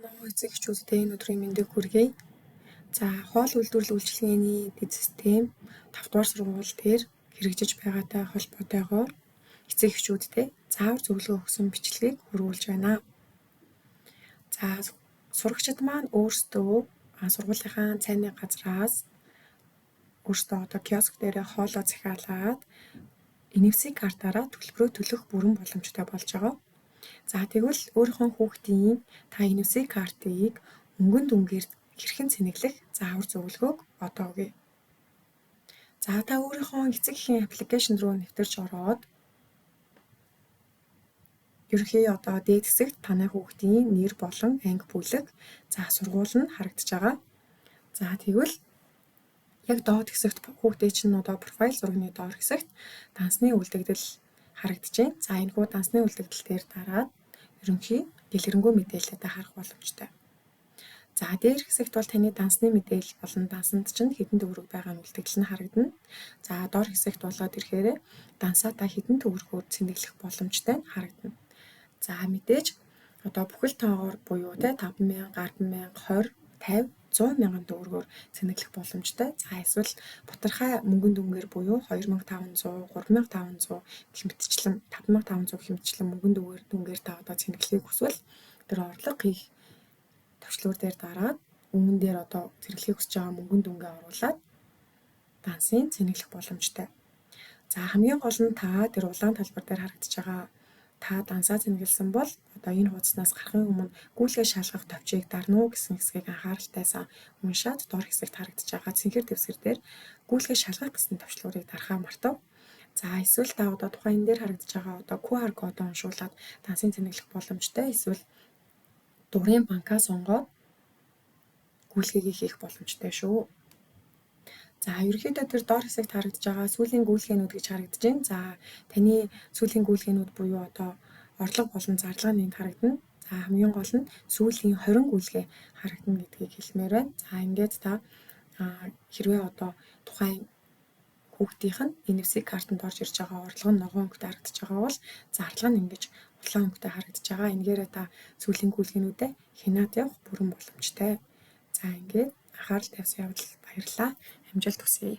Манай эцэг эхчүүдтэй энэ өдрийн мэндийг хүргэе. За, хоол үйлдвэрлэл үйлчилгээний дэд систем 5 дугаар сургууль дээр хэрэгжиж байгаатай холбоотойгоор эцэг эхчүүдтэй заавар зөвлөгөө өгсөн бичлэгийг хөрвүүлж байна. За, сурагчид маань өөрсдөө сургуулийнхаа цайны газраас өөрсдөө киоск дээрээ хоолоо захиалаад NFC картаараа төлбөрөө төлөх бүрэн боломжтой болж байгаа. За тэгвэл өөрийнхөө хүүхдийн та NFC картыг мөнгөн дүнгээр хэрхэн цэнэглэх заавар зөвлөгөөг одоо өгье. За та өөрийнхөө эцэг эхийн аппликейшн руу нэвтэрч ороод ерөнхий дээд хэсэгт таны хүүхдийн нэр болон анги бүлэг, за сургууль нь харагдаж байгаа. За тэгвэл яг доод хэсэгт хүүхдээ чинь профайл зургийн доор хэсэгт дансны үлдэгдэл харагдаж байна. За энэ хүү дансны үлдэгдэл дээр дараад ерөнхий дэлгэрэнгүй мэдээлэлтэй харах боломжтой. За дээр хэсэгт бол таны дансны мэдээлэл болон дансанд чинь хэдэн төгрөг байгаа нь үлдэгдэл нь харагдана. За доор хэсэгт болоод ирэхээр дансаа та хэдэн төгрөгөөр цэнэглэх боломжтой нь харагдана. За мэдээж бүхэл тоогоор буюу 5,000, 10,000, 20, 50, 100 мянган төгрөгөөр цэнэглэх боломжтой. За эсвэл бутархай мөнгөн дүнгээр буюу 2,500, 3,500 гэх мэтчлэн 5,500 гэх мэтчлэн мөнгөн дүнгээр та цэнэглэхийг хүсвэл тэр орлого хийх төвчлөр дээр дараад өмнө дээр цэнэглэхийг хүсэж байгаа мөнгөн дүнгээ оруулаад дансын цэнэглэх боломжтой. За хамгийн гол нь та тэр улаан талбар дээр харагдаж байгаа та дансаа цэнэглэсэн бол энэ хуудаснаас гарахын өмнө гүйлгээ шалгах товчийг дарна уу гэсэн хэсгийг анхааралтайсан уншаад доор хэсэгт харагдаж байгаа цэнхэр дэвсгэр дээр гүйлгээ шалгах гэсэн товчлуурыг дарахаа мартав. За эсвэл та тухайн энэ дээр харагдаж байгаа QR кодыг уншуулад дансын цэнэглэх боломжтой. Эсвэл дурын банкаа сонгоод гүйлгээгээ хийх боломжтой шүү. За ерөнхийдөө тэр доор хэсэгт харагдаж байгаа сүүлийн гүйлгээнүүд гэж харагдаж байна. За таны сүүлийн гүйлгээнүүд буюу орлого болон зарлагын энд харагдана. За хамгийн гол нь сүүлийн 20 гүйлгээ харагдана гэдгийг хэлмээр байна. За ингээд та хэрвээ тухайн хүүхдийнх нь NFC картанд орж ирж байгаа орлого нь ногоон өнгөтэй харагдаж байгаа бол зарлага нь ингэж улаан өнгөтэй харагдаж байгаа. Энэгээрээ та сүүлийн гүйлгээнүүдээ хянаад явах бүрэн боломжтой. За ингээд анхаарал тавьсан явдал баярлалаа. Амжилт хүсье.